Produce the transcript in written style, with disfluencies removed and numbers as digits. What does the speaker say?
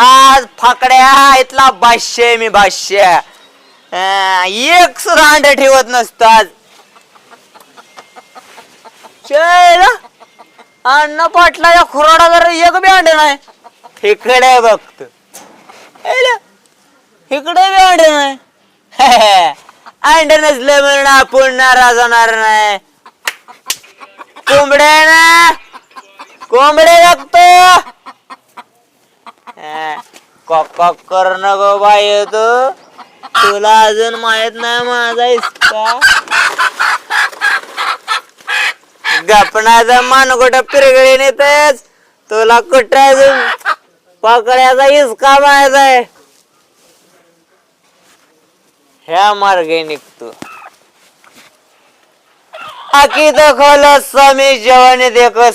आज फाकड्या इथला भाष्य मी भाष्य एक सुद्धा अंड ठेवत नसतो आज. अन्न पाटलाच्या खुराडा जर एक बी अंड नाही. इकडे बघतो इकडे बी अंड नाही. अंड नसले म्हणून आपण नाराज होणार नाही. कोंबड्या ना कोंबडे बघतो कॉक कर न गो बाई तुला अजून माहित नाही माझा इसका. गपणाचा मान कुठं पिरगळी नेतेच तुला कुठं अजून पकड्याचा इसका माहित आहे. ह्या मार्गे निघतो. आखी दखल स्वामी जेवण देखो